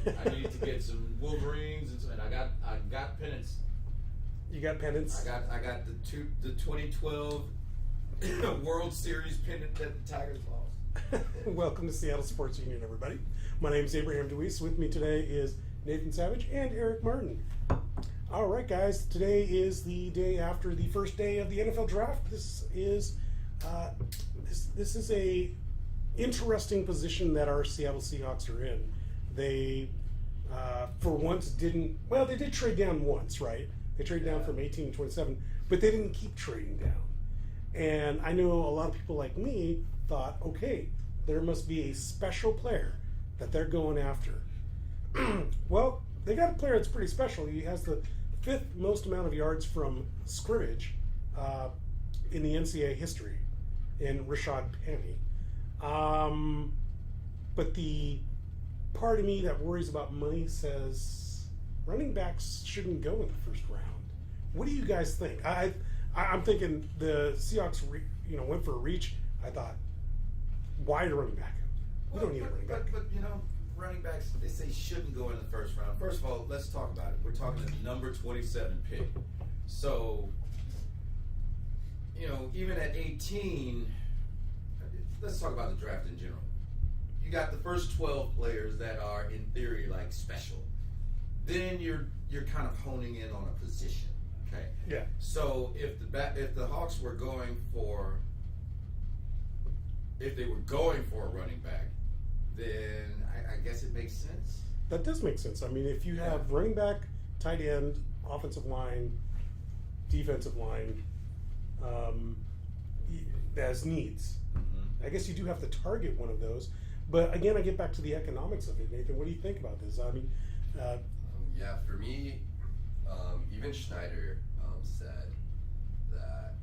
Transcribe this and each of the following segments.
I need to get some Wolverines, and I got pennants. You got pennants? I got the 2012 World Series pennant that the Tigers lost. Welcome to Seattle Sports Union, everybody. My name is Abraham DeWeese. With me today is Nathan Savage and Eric Martin. All right, guys. Today is the day after the first day of the NFL draft. This is a interesting position that our Seattle Seahawks are in. They, for once, didn't. Well, they did trade down once, right? They traded down from 18 to 27, but they didn't keep trading down. And I know a lot of people like me thought, okay, there must be a special player that they're going after. Well, they got a player that's pretty special. He has the fifth most amount of yards from scrimmage in the NCAA history in Rashad Penny. But the part of me that worries about money says running backs shouldn't go in the first round. What do you guys think? I'm thinking the Seahawks, went for a reach. I thought, why a running back? We don't need a running back. But running backs, they say shouldn't go in the first round. First of all, let's talk about it. We're talking the number 27 pick. So, even at 18, let's talk about the draft in general. You got the first 12 players that are, in theory, like special. Then you're kind of honing in on a position. Okay. Yeah. So if the Hawks were going for a running back, then I guess it makes sense. That does make sense. I mean, if you have running back, tight end, offensive line, defensive line, as needs, I guess you do have to target one of those. But again, I get back to the economics of it, Nathan. What do you think about this? I mean, for me, even Schneider said that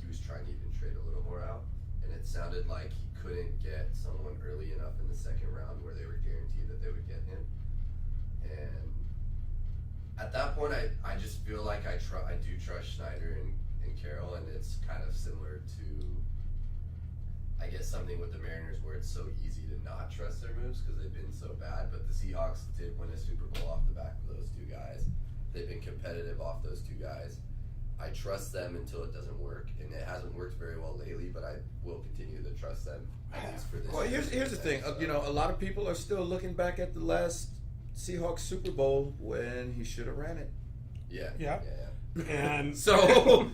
he was trying to even trade a little more out, and it sounded like he couldn't get someone early enough in the second round where they were guaranteed that they would get him. And at that point, I just feel like I do trust Schneider and Carroll, and it's kind of similar to, I guess, something with the Mariners where it's so easy to not trust their moves because they've been so bad. But the Seahawks did win a Super Bowl off the back of those two guys. They've been competitive off those two guys. I trust them until it doesn't work, and it hasn't worked very well lately, but I will continue to trust them, at least for this Well, year. here's the thing. So, A lot of people are still looking back at the last Seahawks Super Bowl when he should have ran it. Yeah. and So,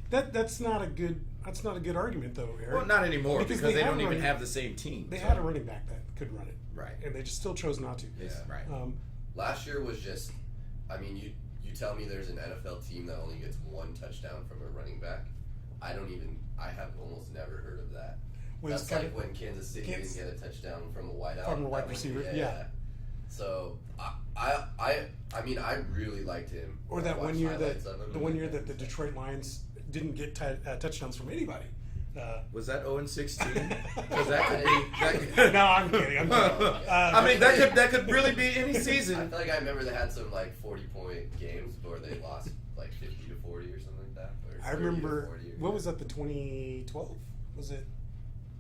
but that's not a good argument, though, Eric. well, not anymore because they don't even running- have the same team. They so. had a running back that could run it, Right. and they just still chose not to. Yeah. Right. Last year was just, I mean, you tell me there's an NFL team that only gets one touchdown from a running back. I have almost never heard of that. That's like when Kansas City didn't get a touchdown from a wideout. From a wide receiver, yeah. So I mean, I really liked him. Or that I one year highlights of him. the one year that the Detroit Lions didn't get touchdowns from anybody. Was that 0-16? Because that could be. No, I'm kidding. I mean, that could really be any I season. feel like I remember they had some like 40-point games where they lost like 50 to 40 or something like that. Or I 30 to remember 40 or what was that? The 2012 was it?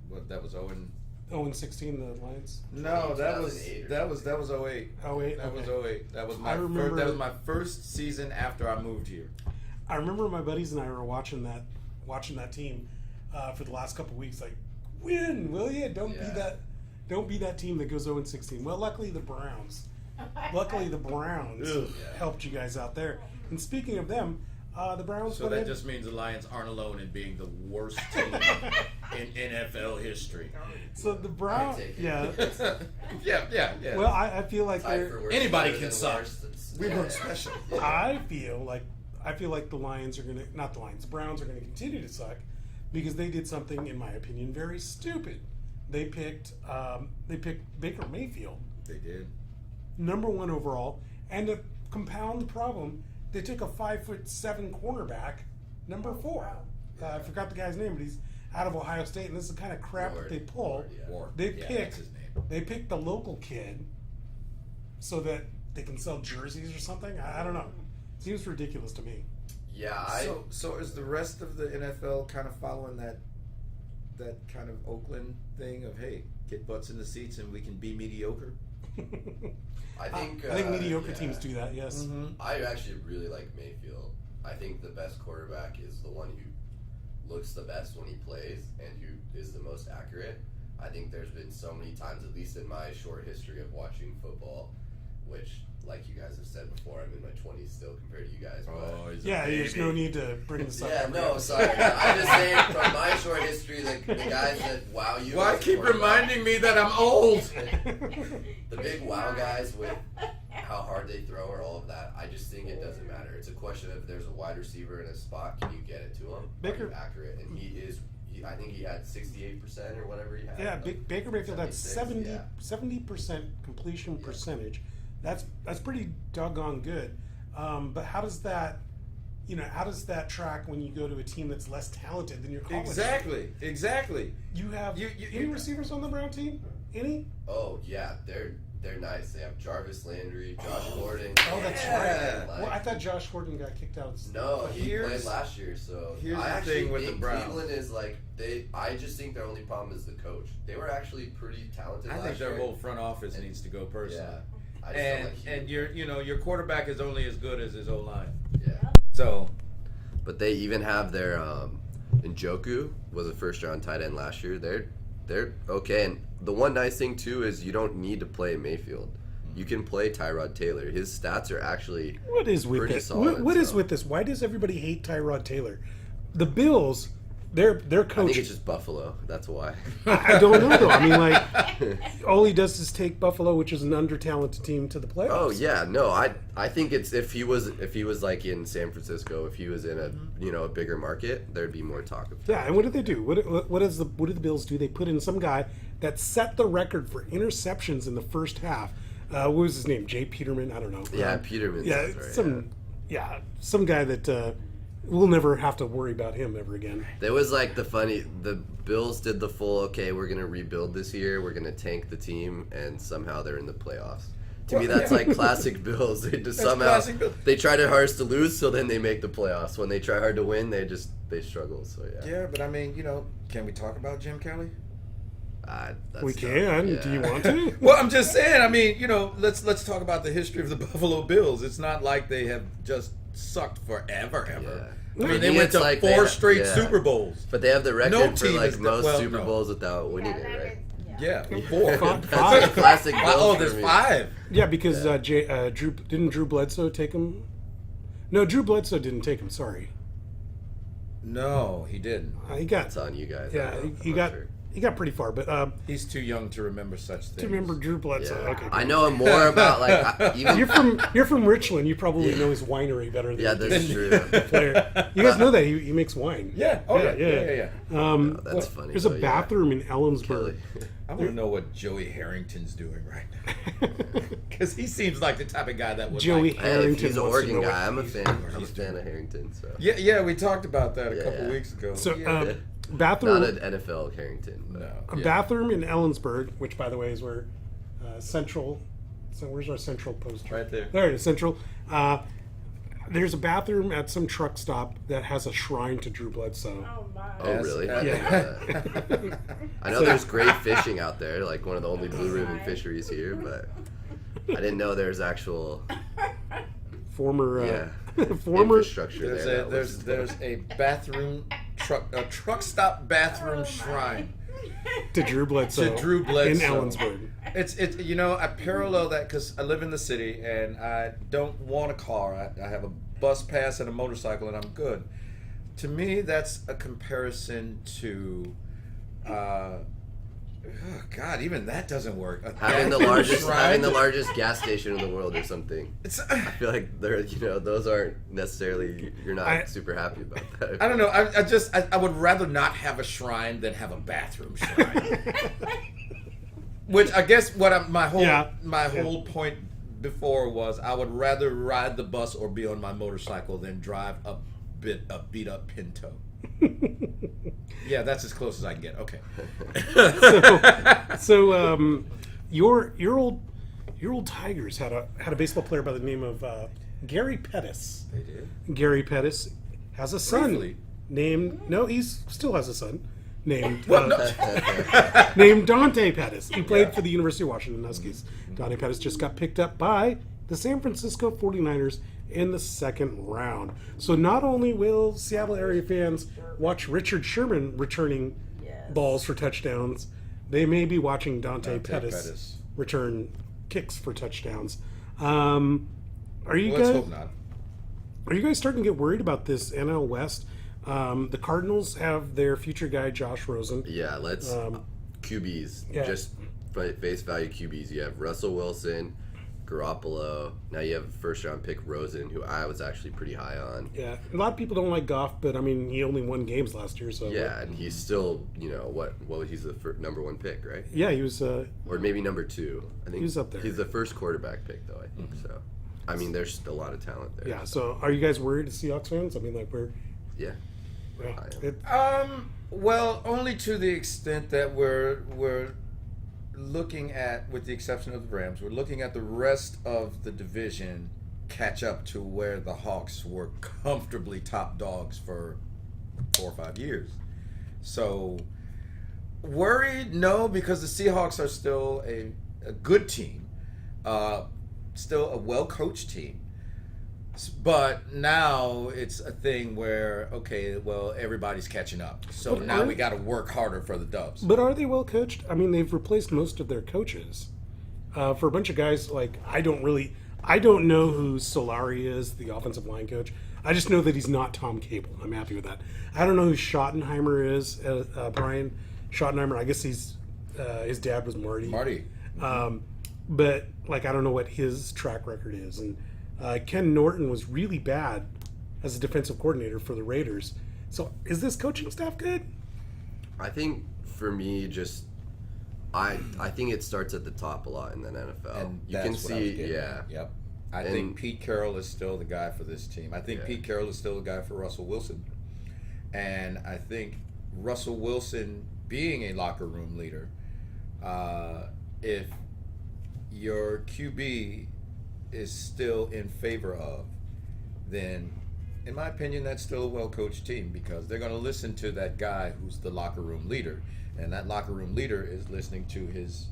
What, that was 0-16 the Lions. No, that was 2008 or that was something. 08. 08. That was okay. 08. That was I remember- that was my first season after I moved here. I remember my buddies and I were watching that team for the last couple of weeks. Like, win, will you? Don't be that team that goes 0-16. Well, luckily the Browns Ugh. helped you guys out there. And speaking of them, the Browns. So that just means the Lions aren't alone in being the worst team in NFL history. So the Browns, I take it. Yeah. Well, I feel like Tied they're. for worst, Anybody better can than suck. worst. It's- We yeah. weren't special. I feel like the Lions are gonna, not the Lions, the Browns are gonna continue to suck because they did something, in my opinion, very stupid. They picked Baker Mayfield, They did. number 1 overall, and to compound the problem, they took a 5'7" cornerback, number 4. I forgot the guy's name, but he's out of Ohio State, and this is the kind of crap that they pull. Ward, yeah. Ward. They Yeah, picked that's his name. They picked the local kid so that they can sell jerseys or something. I don't know. Seems ridiculous to me. Yeah, So is the rest of the NFL kind of following that kind of Oakland thing of, hey, get butts in the seats and we can be mediocre. I think mediocre yeah. teams do that. Yes. Mm-hmm. I actually really like Mayfield. I think the best quarterback is the one who looks the best when he plays and who is the most accurate. I think there's been so many times, at least in my short history of watching football, which, like you guys have said before, I'm in my 20s still compared to you guys. But Yeah, there's no need to bring this up. yeah, no, sorry. I'm just saying from my short history, the guys that wow you. Why as a keep quarterback, reminding me that I'm old? the big wow guys with how hard they throw or all of that, I just think it doesn't matter. It's a question of if there's a wide receiver in a spot, can you get it to him? Baker- Are you accurate? And he is. I think he had 68% or whatever he had. Yeah, Baker Mayfield had 76, 70% completion percentage. That's pretty doggone good. But how does that track when you go to a team that's less talented than your college? Exactly. You have any receivers on the Brown team? Any? Oh yeah, they're nice. They have Jarvis Landry, Josh Gordon. Oh, that's Yeah. right. Well, I thought Josh Gordon got kicked out. No, he Here's- played last year. So here's I the actually thing with think the Browns. Cleveland is like I just think their only problem is the coach. They were actually pretty talented. I last think their year. whole front office needs to go personally. Yeah, I just don't like And Hugh. your quarterback is only as good as his O-line. Yeah. So But they even have their Njoku was a first round tight end last year. They're okay. And the one nice thing too is you don't need to play Mayfield. You can play Tyrod Taylor. His stats are actually What is with pretty this? solid, What is so. with this? Why does everybody hate Tyrod Taylor? The Bills, their I coach. think it's just Buffalo. That's why. I don't know though. I mean, like, all he does is take Buffalo, which is an under-talented team, to the playoffs. Oh yeah, no, I think it's if he was like in San Francisco, if he was in a bigger market, there'd be more talk of. Yeah, and what did they do? What did the Bills do? They put in some guy that set the record for interceptions in the first half. What was his name? Jay Peterman? I don't know. Yeah, Peterman. Yeah, sounds right, some guy that we'll never have to worry about him ever again. There was like the Bills did the full we're gonna rebuild this year, we're gonna tank the team, and somehow they're in the playoffs. To me, that's like classic Bills. They just somehow classic Bills. they try their hardest to lose, so then they make the playoffs. When they try hard to win, they struggle. So yeah. yeah, but I mean, can we talk about Jim Kelly? That's We tough. can. Yeah. Do you want to? Well, I'm just saying. I mean, let's talk about the history of the Buffalo Bills. It's not like they have just sucked forever, ever. Yeah. I mean, To they me, went it's to like 4 they- straight yeah. Super Bowls. But they have the record No for team like is most well, Super no. Bowls without winning it, right? Yeah, 4. Five. Classic Bills. Oh, for there's me. 5. Yeah, because Drew Bledsoe take him? No, Drew Bledsoe didn't take him. Sorry, No, he didn't. he got. It's on you guys. I Yeah, don't know. he I'm got. not sure. He got pretty far, but He's too young to remember such things. to remember Drew Bledsoe. Yeah. Okay, I know more about even. You're from Richland. You probably know his winery better than Yeah, you that's do true. the player. You guys know that he makes wine. Yeah. Oh yeah. That's funny. There's a though, yeah. bathroom in Ellensburg. Kelly. I want to know what Joey Harrington's doing right now, because he seems like the type of guy that would. Joey like, Hey, if Harrington he's an wants to Oregon know guy. I'm a he's fan. doing. I'm a He's fan doing. of Harrington. So Yeah, we talked about that a couple Yeah. weeks ago. So yeah. bathroom. not an NFL Harrington. But No. A bathroom in Ellensburg, which, by the way, is where Central. So where's our Central post? Right there. There it is, Central. There's a bathroom at some truck stop that has a shrine to Drew Bledsoe. Oh my. Oh, Yes. really? Yeah. I know there's great fishing out there, like one of the only blue ribbon fisheries here, but I didn't know there's actual Former, former. infrastructure there. There's a bathroom truck stop bathroom shrine To Drew Bledsoe. to Drew Bledsoe in Ellensburg. It's I parallel that because I live in the city and I don't want a car. I have a bus pass and a motorcycle and I'm good. To me, that's a comparison to. God, even that doesn't work. A having the bathroom largest shrine? gas station in the world or something. It's, I feel like they're those aren't necessarily you're not I- super happy about that. I don't know. I would rather not have a shrine than have a bathroom shrine. Which I guess my whole point before was I would rather ride the bus or be on my motorcycle than drive a beat up Pinto. Yeah, that's as close as I can get. Okay. So, your old Tigers had a baseball player by the name of Gary Pettis. They did. Gary Pettis has a son Briefly. named. No, he still has a son named named Dante Pettis. He played for the University of Washington Huskies. Dante Pettis just got picked up by the San Francisco 49ers in the second round. So not only will Seattle area fans watch Richard Sherman returning balls for touchdowns, they may be watching Dante Pettis return kicks for touchdowns. Are you Let's guys? hope not. Are you guys starting to get worried about this NL West? The Cardinals have their future guy Josh Rosen. Yeah, let's QBs. Yeah. Just face value QBs. You have Russell Wilson, Garoppolo. Now you have first round pick Rosen, who I was actually pretty high on. Yeah, a lot of people don't like Goff, but I mean, he only won games last year, so Yeah, and he's still, he's the number one pick, right? yeah, he was. Or maybe number two. I think He was up there. He's the first quarterback pick, though. I think so. I mean, there's a lot of talent there. Yeah. So, are you guys worried, Seahawks fans? I mean, like Yeah. Well, only to the extent that we're looking at, with the exception of the Rams, we're looking at the rest of the division catch up to where the Hawks were comfortably top dogs for 4 or 5 years. So, worried? No, because the Seahawks are still a good team, still a well-coached team. But now it's a thing where, okay, well, everybody's catching up. So But now we got to work harder for the Dubs. But are they well coached? I mean, they've replaced most of their coaches. For a bunch of guys, like I don't know who Solari is, the offensive line coach. I just know that he's not Tom Cable. I'm happy with that. I don't know who Schottenheimer is, Brian Schottenheimer. I guess his dad was Marty. But like I don't know what his track record is. And Ken Norton was really bad as a defensive coordinator for the Raiders. So is this coaching staff good? I think for me, just I think it starts at the top a lot in the NFL. And You that's can what I was see, getting yeah. at. Yep. I And- think Pete Carroll is still the guy for this team. I think Yeah. Pete Carroll is still the guy for Russell Wilson. And I think Russell Wilson being a locker room leader, if your QB is still in favor of, then in my opinion that's still a well-coached team, because they're going to listen to that guy who's the locker room leader, and that locker room leader is listening to his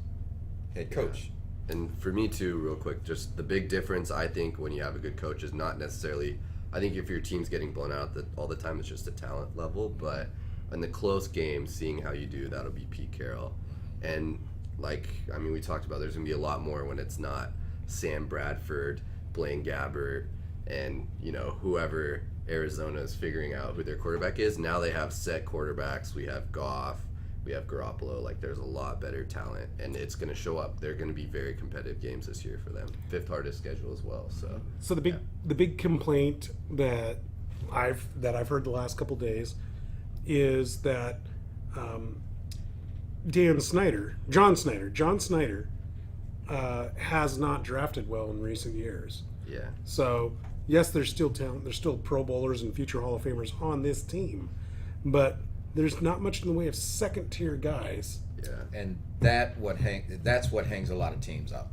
head coach. And for me too, real quick, just the big difference I think when you have a good coach is not necessarily, I think if your team's getting blown out all the time, it's just a talent level, but in the close games, seeing how you do, that'll be Pete Carroll. And we talked about there's going to be a lot more when it's not Sam Bradford, Blaine Gabbert, and whoever Arizona is figuring out who their quarterback is. Now they have set quarterbacks. We have Goff, we have Garoppolo. Like there's a lot better talent, and it's going to show up. They're going to be very competitive games this year for them. 5th hardest schedule as well. So The big complaint that I've heard the last couple days is that John Snyder has not drafted well in recent years. yeah, So yes, there's still talent. There's still Pro Bowlers and future Hall of Famers on this team, but there's not much in the way of second-tier guys. yeah. And that's what hangs a lot of teams up.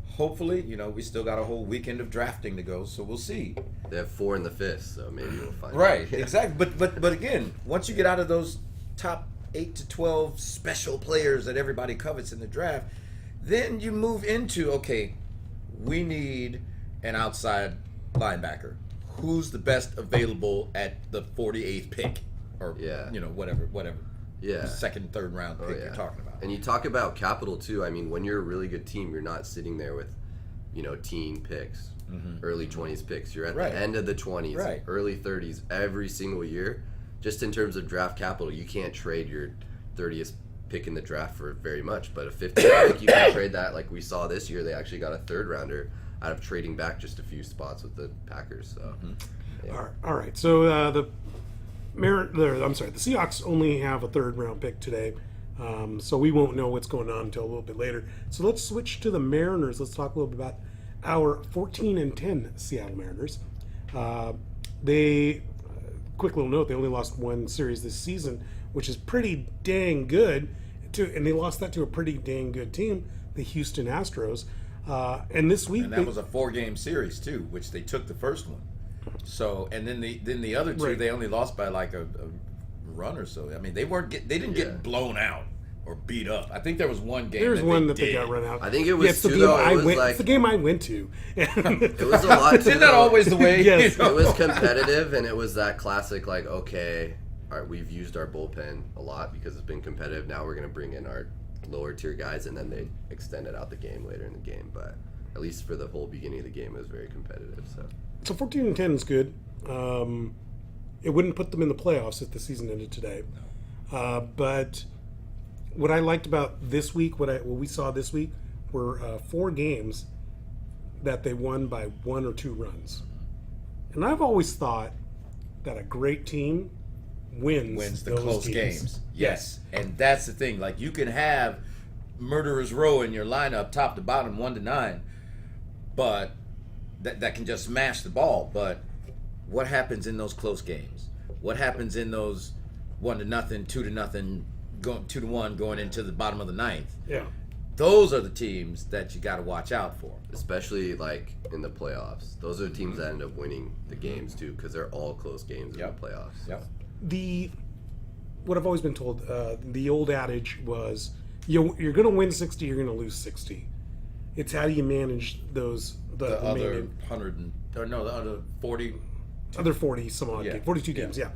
Hopefully, we still got a whole weekend of drafting to go, so we'll see. They have 4 in the 5th, so maybe we'll find Right, out. exactly. But again, once you get out of those top 8 to 12 special players that everybody covets in the draft, then you move into, okay, we need an outside linebacker. Who's the best available at the 48th pick? Or, Yeah. whatever Yeah. second, third round pick you're talking about. And you talk about capital too. I mean, when you're a really good team, you're not sitting there with, teen picks, early 20s picks. You're at Right. the end of the 20s, Right. early 30s every single year. Just in terms of draft capital, you can't trade your 30th pick in the draft for very much. But a 50th pick, you can trade that. Like we saw this year, they actually got a 3rd rounder out of trading back just a few spots with the Packers. So, yeah. All right. So the Seahawks only have a 3rd round pick today, so we won't know what's going on until a little bit later. So let's switch to the Mariners. Let's talk a little bit about our 14-10 Seattle Mariners. Quick little note: they only lost 1 series this season, which is pretty dang good. And they lost that to a pretty dang good team, the Houston Astros. And this week, And that was a 4-game series too, which they took the first one. So, and then the other two, Right. they only lost by like a run or so. I mean, they didn't Yeah. get blown out or beat up. I think there was one game. There's one that did. they got run out. I think it was it's the too, game though. I It was went. like It's the game I went to. it was a lot. Too, Isn't that though. always the way? Yes. It was competitive, and it was that classic, like, okay, all right, we've used our bullpen a lot because it's been competitive. Now we're going to bring in our lower tier guys, and then they extended out the game later in the game. But at least for the whole beginning of the game, it was very competitive. So 14-10 is good. It wouldn't put them in the playoffs if the season ended today. But what I liked about this week, what we saw this week, were 4 games that they won by 1 or 2 runs. And I've always thought that a great team wins the those close games. Yes. And that's the thing. Like, you can have murderer's row in your lineup, top to bottom, 1 to 9, but that can just smash the ball. But what happens in those close games? What happens in those 1-0, 2-0, 2-1 going into the bottom of the 9th? Yeah. Those are the teams that you got to watch out for. Especially, like, in the playoffs. Those are the teams that end up winning the games, too, because they're all close games in the playoffs. Yep. What I've always been told, the old adage was, you're going to win 60, you're going to lose 60. It's how do you manage those The other remaining 40. other 40 some odd games, 42 games, yeah.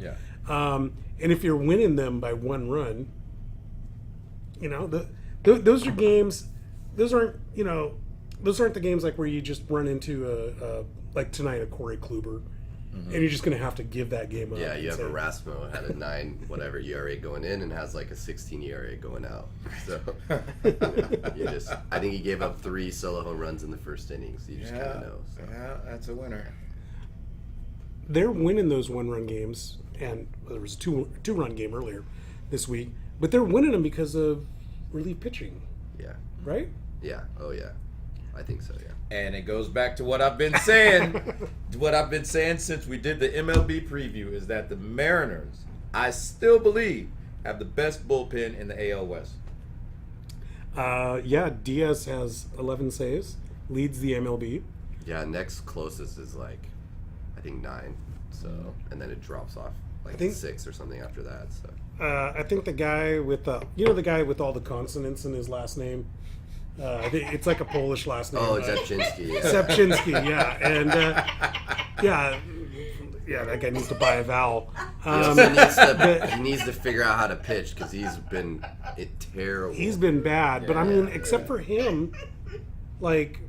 And if you're winning them by 1 run, those are games. Those aren't the games like where you just run into like tonight a Corey Kluber, and you're just going to have to give that game up. Yeah, you have Erasmo had a 9 whatever ERA going in and has like a 16 ERA going out. So I think he gave up 3 solo home runs in the first inning. So you just kind of know. So. Yeah, that's a winner. They're winning those 1-run games, and there was a 2-run game earlier this week, but they're winning them because of relief pitching, Yeah. right? Yeah. Oh yeah. I think so. Yeah. And it goes back to what I've been saying. What I've been saying since we did the MLB preview is that the Mariners, I still believe, have the best bullpen in the AL West. Diaz has 11 saves, leads the MLB. Yeah. Next closest is like, I think 9. So and then it drops off like 6 or something after that. So. I think the guy with the guy with all the consonants in his last name. It's like a Polish last name. Oh, Zepchinski. Yeah. Zepchinski, yeah, and that guy needs to buy a vowel. He also needs to figure out how to pitch because he's been terrible. He's been bad, but I mean, except for him, like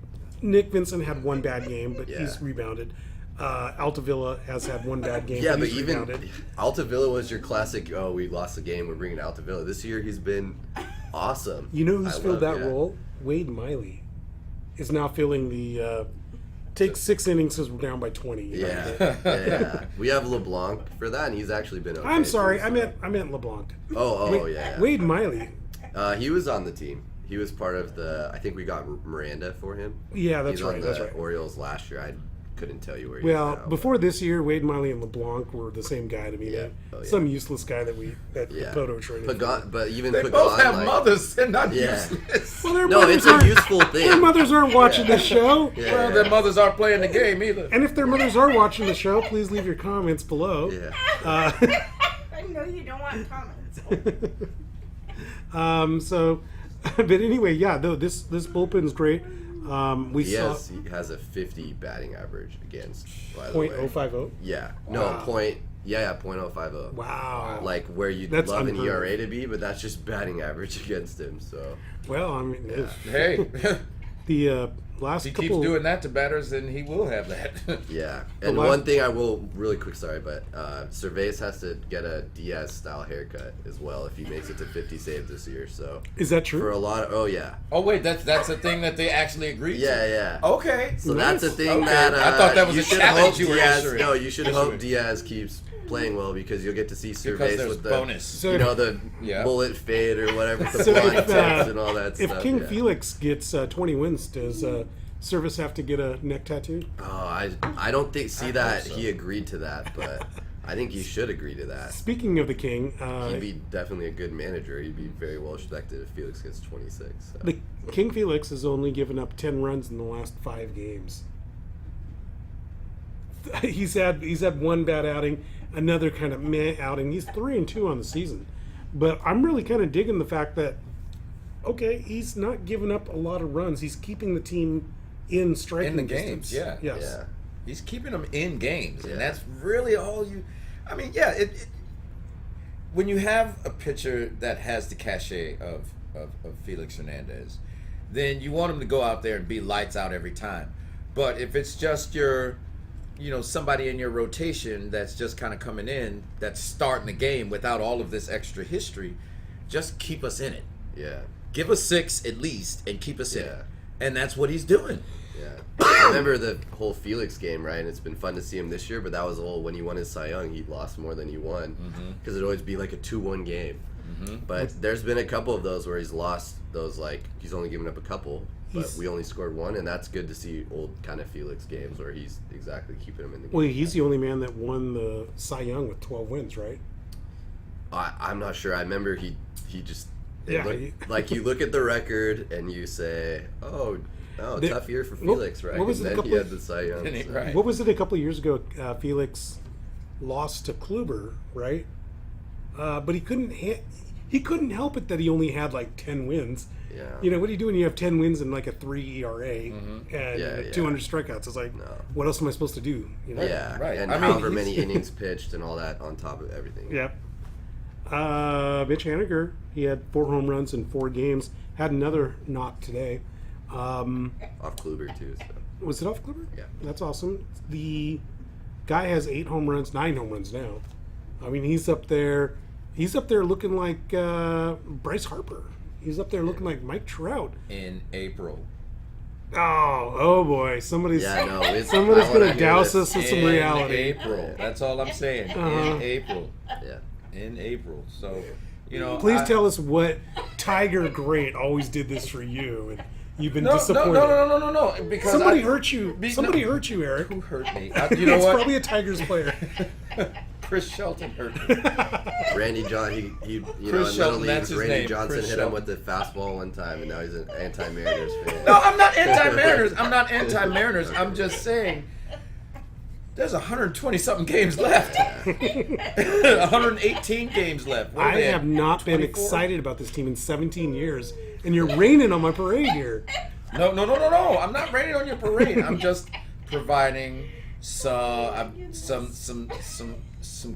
Nick Vincent had 1 bad game, but he's rebounded. Altavilla has had 1 bad game. Yeah, but he's even rebounded. Altavilla was your classic. Oh, we lost the game. We're bringing Altavilla. This year he's been awesome. You know who's filled that role? Wade Miley is now filling the take 6 innings because we're down by 20. Yeah. We have LeBlanc for that, and he's actually been okay. I'm sorry, too, I meant LeBlanc. Yeah. Wade Miley. He was on the team. He was part of the. I think we got Miranda for him. Yeah, that's He's right. on the That's right. Orioles last year. I couldn't tell you where he is now. Well, before this year, Wade Miley and LeBlanc were the same guy to me. Yeah. Some useless guy that Capoto traded. But even They Pagan, both have like, mothers. They're not Yeah. useless. Well, their No, mothers it's a aren't- useful thing. Their mothers aren't watching this show. Well, their mothers aren't playing the game either. And if their mothers are watching the show, please leave your comments below. Yeah. I know you don't want comments. But anyway, this bullpen's great. He has a 50 batting average against, by the way. .050. Yeah. No, Wow. .050. Wow. Like where you'd That's love an unheard of. ERA to be, but that's just batting average against him. So Well, I mean, Hey, the last he couple. keeps doing that to batters, then he will have that. yeah. And one thing I will really quick, sorry, but Cervais has to get a Diaz style haircut as well if he makes it to 50 saves this year. So Is that true? for a lot of Oh wait, that's a thing that they actually agreed to. yeah. Okay. So that's a thing Okay. that I thought that was you a should challenge hope you were Diaz. issuing. No, you should hope Issuing. Diaz keeps playing well because you'll get to see Because Cervais there's with the bonus. So- the Yeah. bullet fade or whatever, the So blind if, tips and all that if stuff. King yeah. Felix gets 20 wins, does Service have to get a neck tattoo? Oh, I don't see I that hope so. he agreed to that, but I think he should agree to that. Speaking of the King, He'd be definitely a good manager. He'd be very well respected if Felix gets 26. So. the King Felix has only given up 10 runs in the last 5 games. He's had 1 bad outing. another kind of meh outing. He's 3-2 on the season, but I'm really kind of digging the fact that okay, he's not giving up a lot of runs. He's keeping the team in striking In the distance. games, yeah. Yes. Yeah. He's keeping them in games, Yeah. and that's really all you. I mean, yeah. When you have a pitcher that has the cachet of Felix Hernandez, then you want him to go out there and be lights out every time. But if it's just your, somebody in your rotation that's just kind of coming in, that's starting the game without all of this extra history, just keep us in it. Yeah. Give us 6 at least and keep us in it. Yeah. And that's what he's doing. Yeah. I remember the whole Felix game, right? And it's been fun to see him this year, but that was when he won his Cy Young, he lost more than he won. Because it'd always be like a 2-1 game. But there's been a couple of those where he's lost those, like, he's only given up a couple, but we only scored 1, and that's good to see old kind of Felix games where he's exactly keeping him in the game. Well, he's the only man that won the Cy Young with 12 wins, right? I'm not sure. I remember he just... like, you look at the record and you say, tough year for Felix, right? What was and it, then he had the Cy Young. So. Right. What was it a couple of years ago? Felix lost to Kluber, right? But he couldn't help it that he only had like 10 wins. Yeah. What do you do when you have 10 wins and like a 3 ERA and 200 strikeouts? It's like, what else am I supposed to do? Yeah, Right. And however many innings pitched and all that on top of everything. Yep. Mitch Haniger, he had 4 home runs in 4 games. Had another knock today. Off Kluber, too. So. Was it off Kluber? Yeah. That's awesome. The guy has 8 home runs, 9 home runs now. I mean, he's up there. He's up there looking like Bryce Harper. He's up there looking like Mike Trout. In April. Oh boy! Somebody's somebody's gonna douse us with some In reality. April. That's all I'm saying. In April. Yeah. In April. So, Please tell us what Tiger Great always did this for you, and you've been No, disappointed. no. Because Somebody hurt you. Somebody no. hurt you, Eric. Who hurt me? You know It's what? probably a Tigers player. Chris Shelton hurt me. Randy John, he in Chris Little Shelton, Leagues, that's his Randy name, Johnson Chris hit Shelton. him with the fastball one time, and now he's an anti-Mariners fan. No, I'm not anti-Mariners. I'm not anti-Mariners. I'm just saying there's 120 something games left. 118 games left. What are I they at, have not been 24? excited about this team in 17 years, and you're raining on my parade here. No. I'm not raining on your parade. I'm just providing some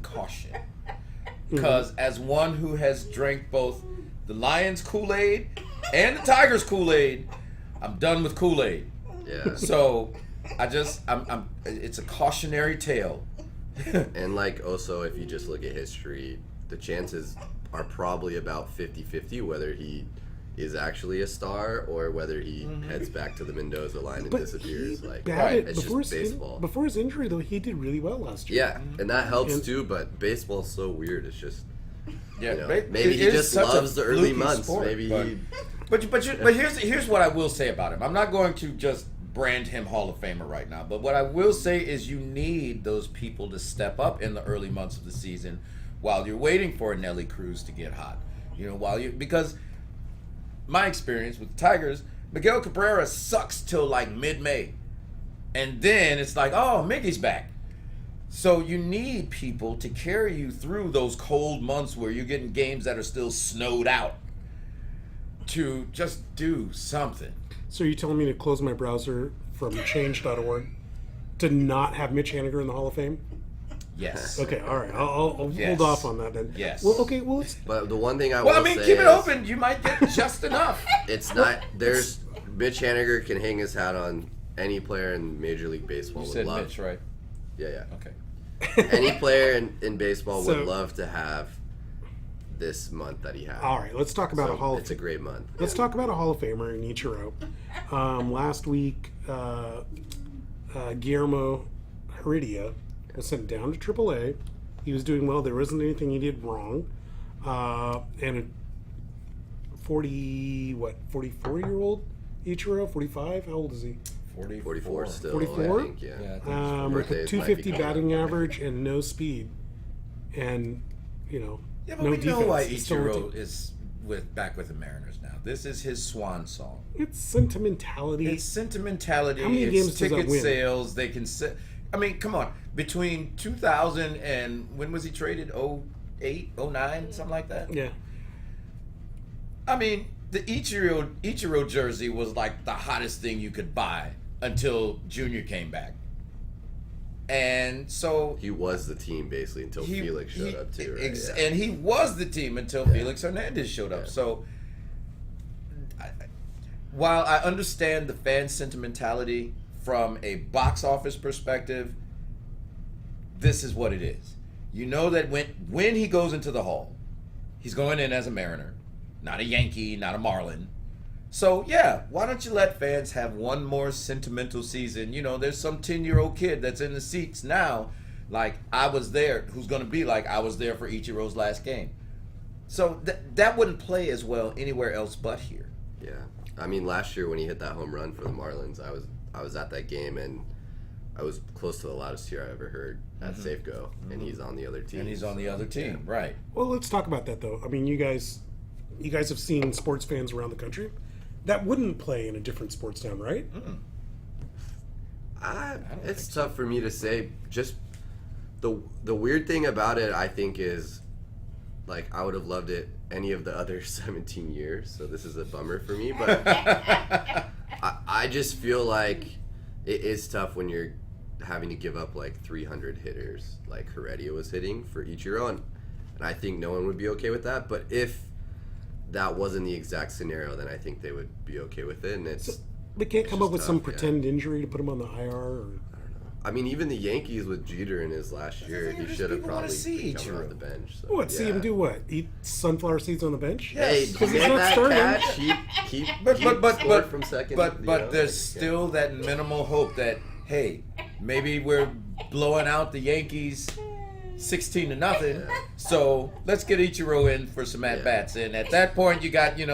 caution. Because as one who has drank both the Lions Kool-Aid and the Tigers Kool-Aid, I'm done with Kool-Aid. Yeah. So I'm it's a cautionary tale. And also, if you just look at history, the chances are probably about 50-50 whether he is actually a star or whether he heads back to the Mendoza line and disappears. It's just baseball. Before his injury, though, he did really well last year. Yeah, and that helps too, but baseball's so weird. It's just, Yeah, maybe he just loves the early months. But here's what I will say about him. I'm not going to just brand him Hall of Famer right now, but what I will say is you need those people to step up in the early months of the season while you're waiting for a Nelly Cruz to get hot. Because my experience with the Tigers, Miguel Cabrera sucks till like mid-May. And then it's like, oh, Miggy's back. So you need people to carry you through those cold months where you're getting games that are still snowed out to just do something. So are you telling me to close my browser from change.org to not have Mitch Haniger in the Hall of Fame? Yes. Okay, all right. I'll Yes. hold off on that then. Yes. Well, okay. Well, But the one thing I will say keep it is, open. You might get just enough. it's not. There's Mitch Haniger can hang his hat on any player in Major League Baseball. You would said love. Mitch, right? Yeah. Okay. Any player in baseball So- would love to have this month that he had. all right. Let's talk about So a Hall of it's a great month. Let's talk about a Hall of Famer in Ichiro. Last week, Guillermo Heredia was sent down to AAA. He was doing well. There wasn't anything he did wrong. And a 44-year-old Ichiro, 45? How old is he? 44 still. 44? I think, yeah. Yeah, I think With a birthdays might be 250 coming up. batting average and no speed. And, Yeah, but no we know why defense. It's still Ichiro is back with the Mariners now. This is his swan song. It's sentimentality. It's sentimentality. How many it's games does that ticket win? sales. They can sit. I mean, come on. Between 2000 and when was he traded? 08, 09, something like that? Yeah. I mean, the Ichiro jersey was like the hottest thing you could buy until Junior came back. And so He was the team basically until Felix showed up too, right? Yeah. And he was the team until Felix Hernandez showed up. Yeah. So while I understand the fan sentimentality from a box office perspective, this is what it is. You know that when he goes into the Hall, he's going in as a Mariner, not a Yankee, not a Marlin. So, yeah, why don't you let fans have one more sentimental season? You know, there's some 10-year-old kid that's in the seats now, like, I was there, who's going to be like, I was there for Ichiro's last game. So, that wouldn't play as well anywhere else but here. Yeah. I mean, last year when he hit that home run for the Marlins, I was at that game, and I was close to the loudest cheer I ever heard at Safeco, and he's on the other team. And he's on the other team, right. Well, let's talk about that though. I mean, you guys have seen sports fans around the country. That wouldn't play in a different sports town, right? It's tough for me to say. Just the weird thing about it, I think, is like I would have loved it any of the other 17 years. So this is a bummer for me, but I just feel like it is tough when you're having to give up like 300 hitters like Heredia was hitting for Ichiro, and I think no one would be okay with that. But if that wasn't the exact scenario, then I think they would be okay with it. And They can't come up with tough, some yeah. pretend injury to put him on the IR. Or... I don't know. I mean, even the Yankees with Jeter in his last year, he should have people wanna probably see been coming Ichiro. off the bench. So, What? See him do what? Eat sunflower seeds on the bench? Hey, Yes. did you he's get not that starting. catch? He scored from second. But there's still that minimal hope that, hey, maybe we're blowing out the Yankees 16-0. So let's get Ichiro in for some at bats, and at that point you got your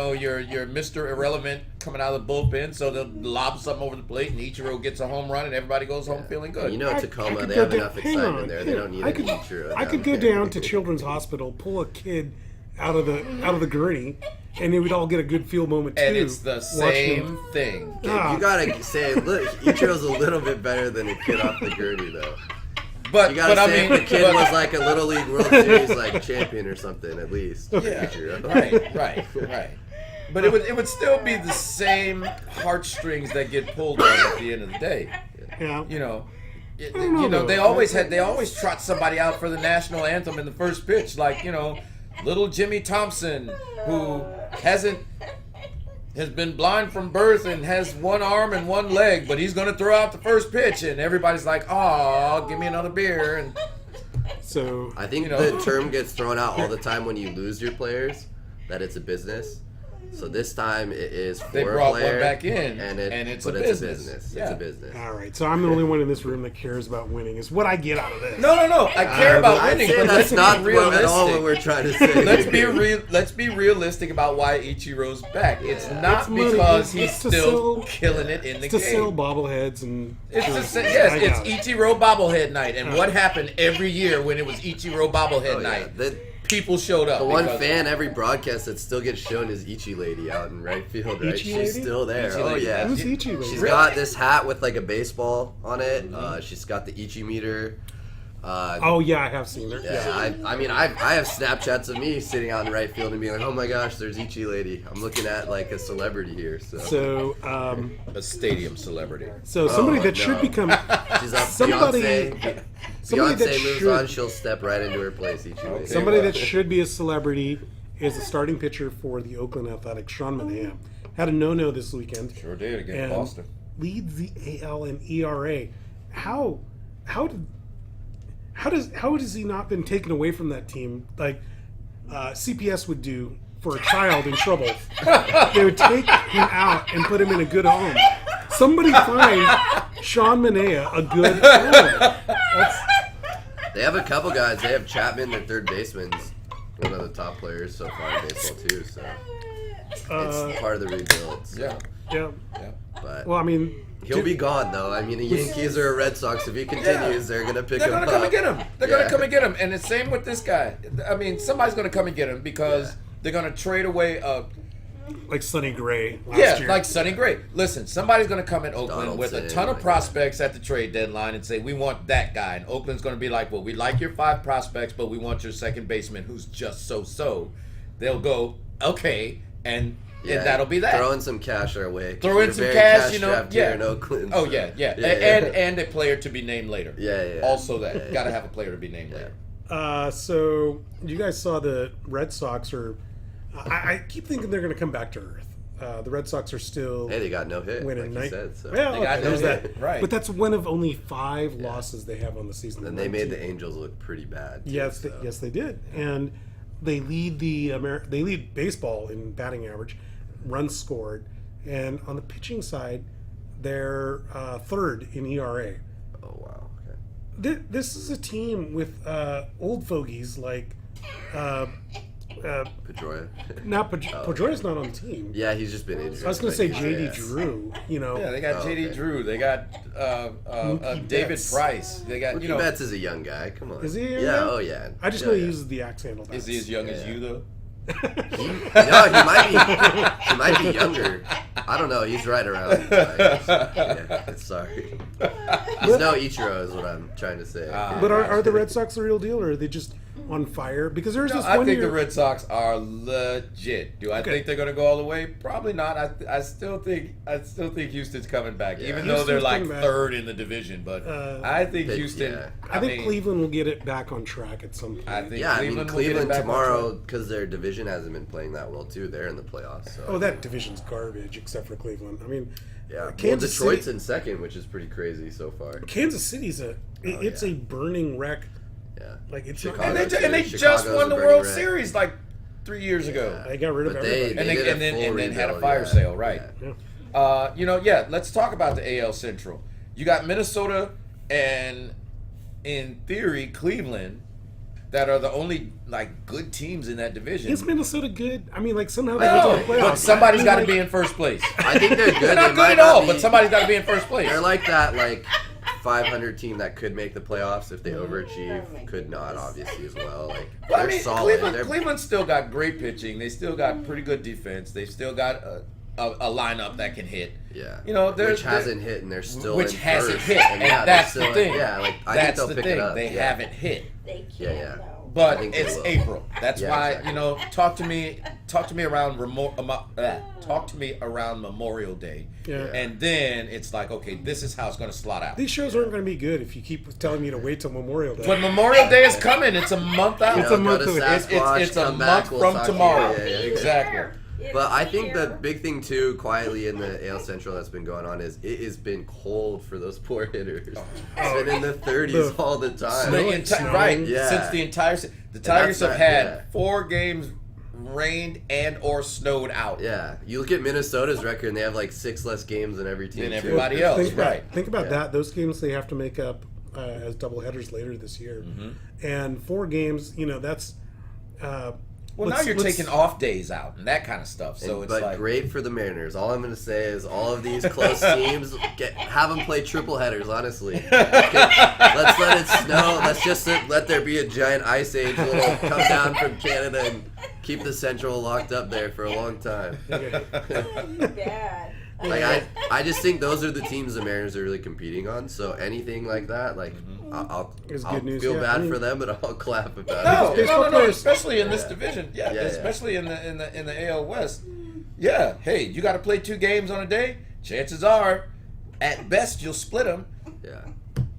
Mr. Irrelevant coming out of the bullpen, so they'll lob something over the plate, and Ichiro gets a home run, and everybody goes home feeling good. You know, I Tacoma, could they go have down- enough hang excitement on, there. hang They on. don't need I an could, Ichiro. I could go down to Children's Hospital, pull a kid out of the gurney, and they would all get a good feel moment too. And it's the watching same thing. You gotta say, look, Ichiro's a little bit better than a kid off the gurney, though. But You gotta but say I mean, if the kid was like a Little League World Series like champion or something, at least. yeah, right. But it would still be the same heartstrings that get pulled on at the end of the day. Yeah. You know, don't know, though. they always trot somebody out for the national anthem in the first pitch, like little Jimmy Thompson, who has been blind from birth and has one arm and one leg, but he's going to throw out the first pitch, and everybody's like, "Aw, give me another beer." And So I think the term gets thrown out all the time when you lose your players, that it's a business. So this time it is for they a brought player, one back in, and it's a but business. It's Yeah. a business. all right. So I'm the only one in this room that cares about winning. Is what I get out of this. No. I care about I'd winning, say but that's let's not be realistic. at all what we're trying to say. Let's be realistic about why Ichiro's back. It's not It's money. because It's he's to still sell- killing it in the to sell game. bobbleheads and It's jerseys. it's I got it. Ichiro bobblehead night, and what happened every year when it was Ichiro bobblehead Oh, yeah. night? The People showed up. one because- fan every broadcast that still gets shown is Ichi Lady out in right field, right? Ichi She's Lady? still there. Ichi Oh Lady. yeah. Who's Ichi Lady? She's got this hat with like a baseball on it. She's got the Ichi meter. Oh yeah, I have seen her. Yeah, I mean, I have Snapchats of me sitting out in right field and being like, oh my gosh, there's Ichi Lady. I'm looking at like a celebrity here. So, So a stadium celebrity. somebody that no. should become she's up. somebody- Beyonce. somebody that Beyonce moves should- on, she'll step right into her place. Ichi Lady. somebody well. that should be a celebrity is the starting pitcher for the Oakland Athletics, Sean Manaea. Had a no this weekend. Sure did against and Boston. leads the AL in ERA. How has he not been taken away from that team like CPS would do for a child in trouble? They would take him out and put him in a good home. Somebody find Sean Manaea a good home. They have a couple guys. They have Chapman, their third baseman's one of the top players so far in baseball too. So it's part of the rebuild. So. Yeah. Yeah. But Well, I mean, he'll be gone though. I mean, the Yankees or Red Sox. If he continues, they're gonna pick They're him gonna up. come and get him. They're Yeah. gonna come and get him. And the same with this guy. I mean, somebody's gonna come and get him because they're gonna trade away like Sonny Gray last Yeah, year. like Sonny Gray. Listen, somebody's going to come in Oakland with a Donaldson, ton of like prospects at the trade deadline and say, we want that guy. And Oakland's going to be like, well, we like your 5 prospects, but we want your second baseman who's just so-so. They'll go, okay, and that'll be that. Throw in some cash our way. Throw in We're some very cash, you know. cash-strapped here Yeah. in Oakland. Oh, so- yeah. yeah. And a player to be named later. Yeah. Also that. Got to have a player to be named later. So you guys saw the Red Sox are. I keep thinking they're going to come back to earth. The Red Sox are still Hey, they got no hit, winning like you night. said. So. Well, They got okay, no there's hit, that. right. But that's one of only 5 losses they have on the season. And they made the Angels look pretty bad. Too, Yes, so. yes, they did, and they lead they lead baseball in batting average, runs scored, and on the pitching side, they're 3rd in ERA. Oh wow. Okay. This is a team with old fogies like Pedroia. not Pedroia's not on the team. Yeah, he's just been injured. I was going to say Like, JD yeah. Drew. You know, Yeah, they got Oh, JD okay. Drew. They got Mookie David Betts. Price. They got, Mookie Betts is a young guy. Come on. Is he a young Yeah. guy? Oh yeah. I just yeah, know he yeah. uses the axe handle. Is he as young as Yeah. you though? No, he might be younger. I don't know. He's right around. Sorry. He's no Ichiro is what I'm trying to say. But are the Red Sox the real deal, or are they just on fire? Because there's this I one think year. the Red Sox are legit. Do I Okay. think they're going to go all the way? Probably not. I still think Houston's coming back, Yeah. even though they're Houston's like coming back. 3rd in the division. But I think But, Houston. yeah. I think mean, Cleveland will get it back on track at some point. I think Yeah, Cleveland, I mean will get it Cleveland back on tomorrow track. because their division hasn't been playing that well too. They're in the playoffs. So. Oh, that division's garbage, except for Cleveland. I mean, Yeah, Kansas well, Detroit's City, in second, which is pretty crazy so far. Kansas City's it's yeah. a burning wreck. Yeah, Like it's Chicago. not, And they Chicago's just won a the burning World wreck. Series like 3 years ago. they got rid of But everybody. they And did a then full had a rebuild, fire yeah. sale, right? Yeah. Let's talk about the AL Central. You got Minnesota and, in theory, Cleveland that are the only like good teams in that division. Is Minnesota good? I mean, like somehow they No, go to the playoffs. but somebody's I mean, got to like, be in first place. I think they're good. They're not They might good at all, be- but somebody's got to be in first place. They're like that 500 team that could make the playoffs if they overachieve. Could not, obviously, as well. Like Well, they're I mean, solid. Cleveland's still got great pitching. They still got pretty good defense. They still got a lineup that can hit. Yeah, You know, which hasn't hit, and they're still which in hasn't first. hit, and yeah, that's they're the still thing. Yeah, like I That's think the they'll pick thing. it up. They yeah. haven't hit. They can't, Yeah, yeah. though. But I think they it's will. April. That's Yeah, why exactly. talk to me around talk to me around Memorial Day, Yeah. and then it's like, okay, this is how it's going to slot out. These shows aren't going to be good if you keep telling me to wait till Memorial Day. But Memorial Day is coming. It's a month out. It's a month go to away. Sasquatch, It's a come back, month we'll from talk tomorrow. Yeah. Exactly. But I think the big thing too, quietly in the AL Central that's been going on is it has been cold for those poor hitters. It's been in the 30s all the time. Right. Yeah. Since the entire the that's Tigers have not- had yeah. 4 games rained and or snowed out. Yeah, you look at Minnesota's record, and they have like 6 less games than every team. Than too. everybody else. Think about, right. Think about Yeah. that. Those games they have to make up as doubleheaders later this year, Mm-hmm. and 4 games. You know that's. Well, now you're taking off days out and that kind of stuff. So it's but like great for the Mariners. All I'm going to say is all of these close teams have them play triple headers. Honestly, let's let it snow. Let's just let there be a giant ice age. Little come down from Canada and keep the Central locked up there for a long time. You bad. Like I just think those are the teams the Mariners are really competing on. So anything like that, like I'll It's I'll good news, feel yeah. bad I mean- for them, but I'll clap about no, it. baseball no, players- especially in this Yeah. division. Yeah, yeah. Especially in the AL West. Yeah, hey, you got to play 2 games on a day. Chances are, at best, you'll split them. Yeah.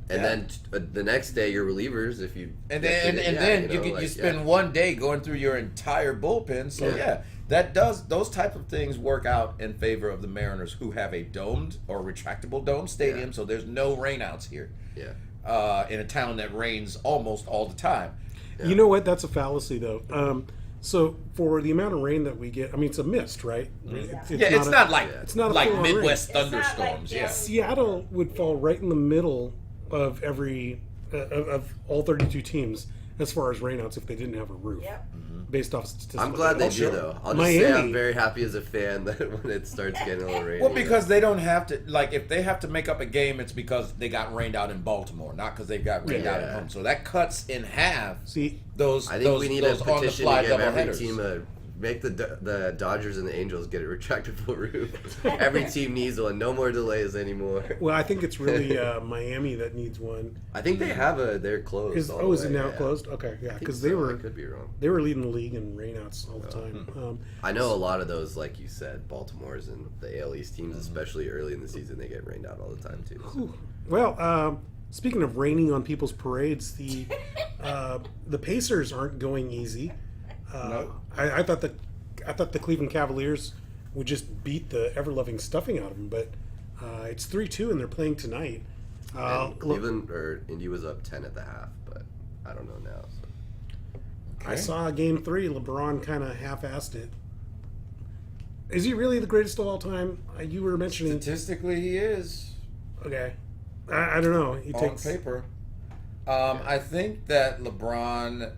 And then the next day, your relievers, if you And get then to- and yeah, then you you, know, can, like, you spend 1 day going through your entire bullpen. So Yeah. those type of things work out in favor of the Mariners, who have a domed or retractable dome stadium. Yeah. So there's no rainouts here. Yeah. In a town that rains almost all the time. You know what? That's a fallacy, though. So for the amount of rain that we get, I mean, it's a mist, right? It's not like It's not a like full-on rain. Midwest It's not like thunderstorms. Yeah. Seattle would fall right in the middle of every of all 32 teams as far as rainouts if they didn't have a roof. Yep. Based off statistics. I'm glad they Oh, do, sure. though. I'll just say I'm Miami. very happy as a fan that when it starts getting a little rainy. Well, because they don't have to, like, if they have to make up a game, it's because they got rained out in Baltimore, not because they've got rained out at Yeah. home. So that cuts in half See, those. I think those, we need those a petition to on-the-fly give every doubleheaders. team a make the Dodgers and the Angels get a retractable roof. Every team needs one. No more delays anymore. Well, I think it's really Miami that needs one. I think they have they're closed. Is it now closed? Okay, yeah, because they I could be wrong. They were leading the league in rainouts all the time. I know a lot of those, like you said, Baltimore's and the AL East teams, especially early in the season, they get rained out all the time too. So. Well, speaking of raining on people's parades, the Pacers aren't going easy. Nope. I thought the Cleveland Cavaliers would just beat the ever-loving stuffing out of them, but it's 3-2 and they're playing tonight. And Cleveland or Indy was up 10 at the half, but I don't know now. So. I saw Game 3. LeBron kind of half-assed it. Is he really the greatest of all time? You were mentioning Statistically, he is. Okay, I don't know. He On takes paper. I think that LeBron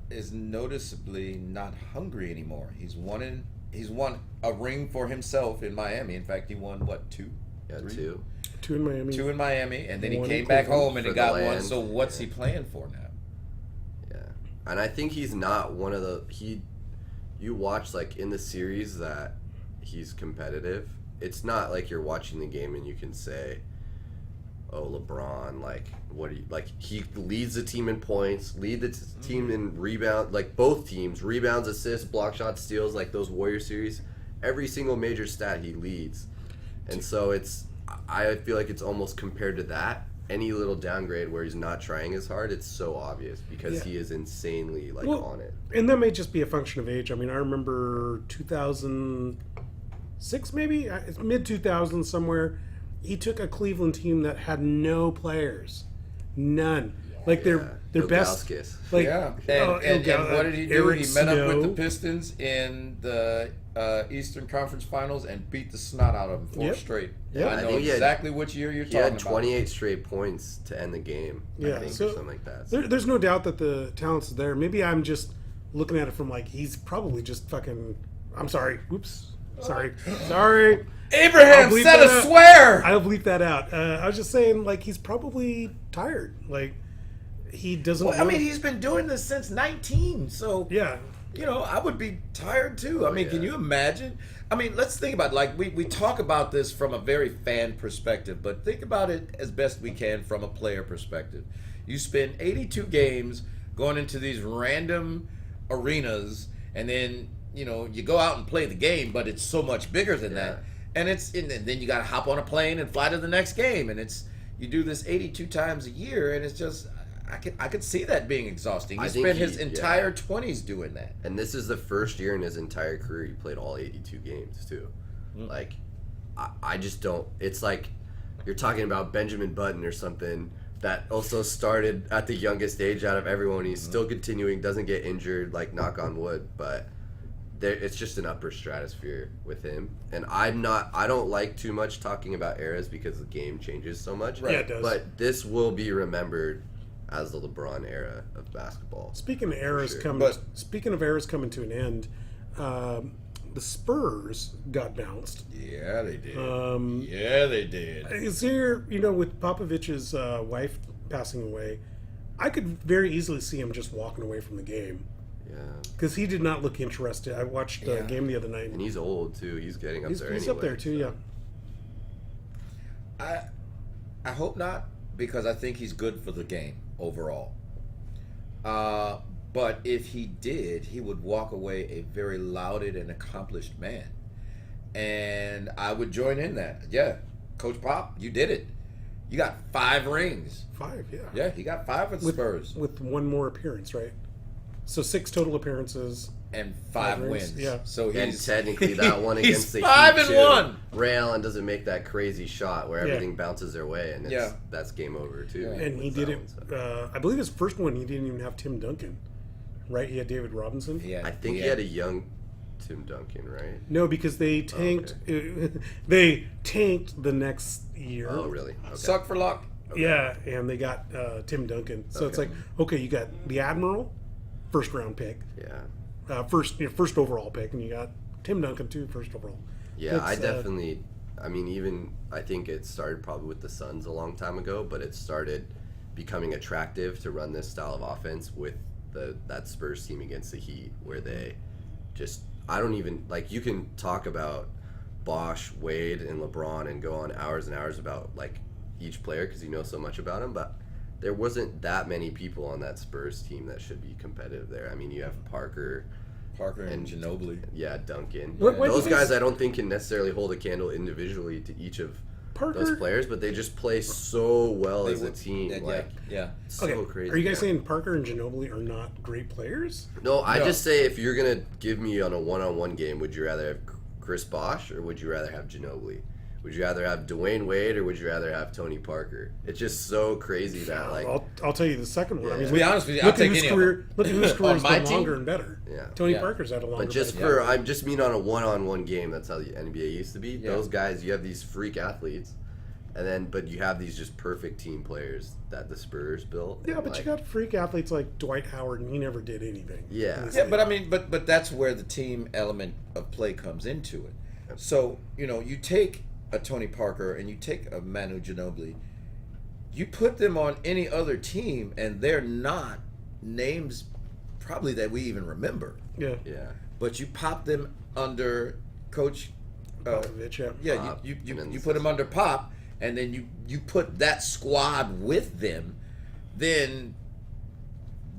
is noticeably not hungry anymore. He's won a ring for himself in Miami. In fact, he won what, 2? Yeah, 3? 2. 2 in Miami. 2 in Miami, and then he One came in back Cleveland. home and he For got the one. land. So what's he playing for now? Yeah, and I think he's not one of the You watch like in the series that he's competitive. It's not like you're watching the game and you can say, "Oh, LeBron, like what do you like?" He leads the team in points, lead the team in rebound, like both teams, rebounds, assists, block shots, steals, like those Warrior series. Every single major stat he leads, and so I feel like it's almost compared to that. Any little downgrade where he's not trying as hard, it's so obvious because he is insanely on it. And that may just be a function of age. I mean, I remember 2006, maybe it's mid 2000s somewhere. He took a Cleveland team that had no players, none. Like their best. Ilgauskas. Like And what did he do? Eric He met up with the Snow. Pistons in the Eastern Conference Finals and beat the snot out of them 4 Yep. straight. Yep. I I know think he had- exactly which year you're He talking had about. 28 straight points to end the game, Yeah, I think, so or something like that. There's no doubt that the talent's there. Maybe I'm just looking at it from like he's probably just fucking. I'm sorry. Oops. Sorry. Sorry. I'll Abraham bleep said that a out. swear. I'll bleep that out. I was just saying, like he's probably tired. Like he doesn't. Well, I wanna- mean, he's been doing this since 19, so yeah. you know, I would be tired too. I mean, can yeah. you imagine? I mean, let's think about it. Like we talk about this from a very fan perspective, but think about it as best we can from a player perspective. You spend 82 games going into these random arenas, and then you know you go out and play the game, but it's so much bigger than that. And then you got to hop on a plane and fly to the next game, and you do this 82 times a year, and it's just. I could see that being exhausting. He I think spent his he- entire 20s doing that. And this is the first year in his entire career he played all 82 games, too. Like, I just don't... It's like you're talking about Benjamin Button or something that also started at the youngest age out of everyone. He's still continuing, doesn't get injured, like, knock on wood. But it's just an upper stratosphere with him. And I don't like too much talking about eras because the game changes so much. Yeah, it does. But this will be remembered as the LeBron era of basketball. Speaking of eras sure. coming, But- speaking of eras coming to an end, the Spurs got bounced. Yeah, they did. Um, Yeah, they did. Is there, with Popovich's wife passing away, I could very easily see him just walking away from the game Yeah. because he did not look interested. I watched the Yeah. game the other night. And he's old too. He's getting up He's, there. he's anyway, up there too, so. yeah. I hope not, because I think he's good for the game overall. But if he did, he would walk away a very lauded and accomplished man. And I would join in that. Yeah, Coach Pop, you did it. You got 5 rings. 5, yeah. Yeah, he got 5 with the Spurs. With one more appearance, right? So 6 total appearances. And 5 rings, wins. yeah. So And he's technically, that one he's against the 5 Heat, and too. 1. Ray Allen doesn't make that crazy shot where Yeah. everything bounces their way, and that's game over too. Yeah. And he with did that it. one, so. I believe his first one, he didn't even have Tim Duncan, right? He had David Robinson. Yeah, I think he had a young Tim Duncan, right? No, because they tanked. They tanked the next year. Oh, really? Okay. Suck for luck. Yeah, and they got Tim Duncan. So it's Okay. like, okay, you got the Admiral, first round pick, Yeah. first overall pick, and you got Tim Duncan too, first overall. Yeah, I That's, definitely. I mean, even I think it started probably with the Suns a long time ago, but it started becoming attractive to run this style of offense with that Spurs team against the Heat, where they just, I don't even, like, you can talk about Bosch, Wade, and LeBron and go on hours and hours about, like, each player because you know so much about them, but there wasn't that many people on that Spurs team that should be competitive there. I mean, you have Parker and Ginobili. Yeah, Duncan. What Those do you guys guys- I don't think can necessarily hold a candle individually to each of those players, but they just play so well as a team. Yeah. So Okay, crazy. are you guys saying Parker and Ginobili are not great players? No, I No. just say if you're going to give me on a one-on-one game, would you rather have Chris Bosh or would you rather have Ginobili? Would you rather have Dwayne Wade or would you rather have Tony Parker? It's just so crazy that, like... I'll tell you the second one. I mean, To be honest with you, I'll look at take whose any of career. them. Look at whose career has On my been team? longer and better. Yeah. Tony Yeah. Parker's had a longer. But just better I just mean on a one-on-one game, that's how the NBA used to be. Yeah. Those guys, you have these freak athletes, and then but you have these just perfect team players that the Spurs built. Yeah, and, but like, you got freak athletes like Dwight Howard, and he never did anything. Yeah. Yeah, but I mean, but that's where the team element of play comes into it. So you take a Tony Parker and you take a Manu Ginobili, you put them on any other team, and they're not names probably that we even remember. Yeah. Yeah. But you pop them under Coach. Popovich, yeah. Yeah, Pop, you and then put them under Pop, and then you put that squad with them, then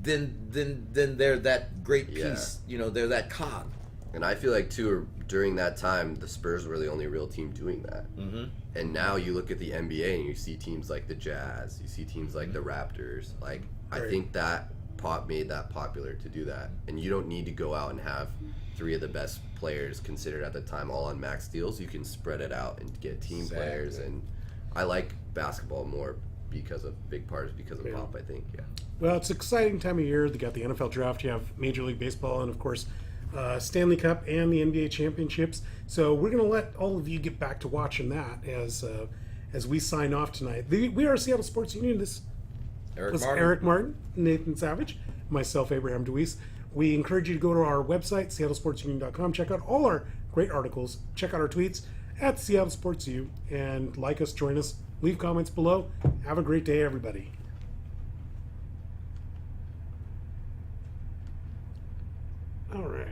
they're that great piece. They're that cog. And I feel like too, during that time, the Spurs were the only real team doing that. Mm-hmm. And now you look at the NBA and you see teams like the Jazz, you see teams like the Raptors. Like, I Right. think that Pop made that popular to do that. And you don't need to go out and have three of the best players considered at the time all on max deals. You can spread it out and get team Exactly. players. And I like basketball more because of big parts because of Yeah. Pop, I think. Yeah. Well, it's an exciting time of year. They got the NFL draft. You have Major League Baseball, and of course, Stanley Cup and the NBA championships. So we're going to let all of you get back to watching that as we sign off tonight. We are Seattle Sports Union. This was Eric Martin, Nathan Savage, myself, Abraham DeWeese. We encourage you to go to our website, seattlesportsunion.com. Check out all our great articles. Check out our tweets at Seattle Sports U, and like us, join us, leave comments below. Have a great day, everybody. All right.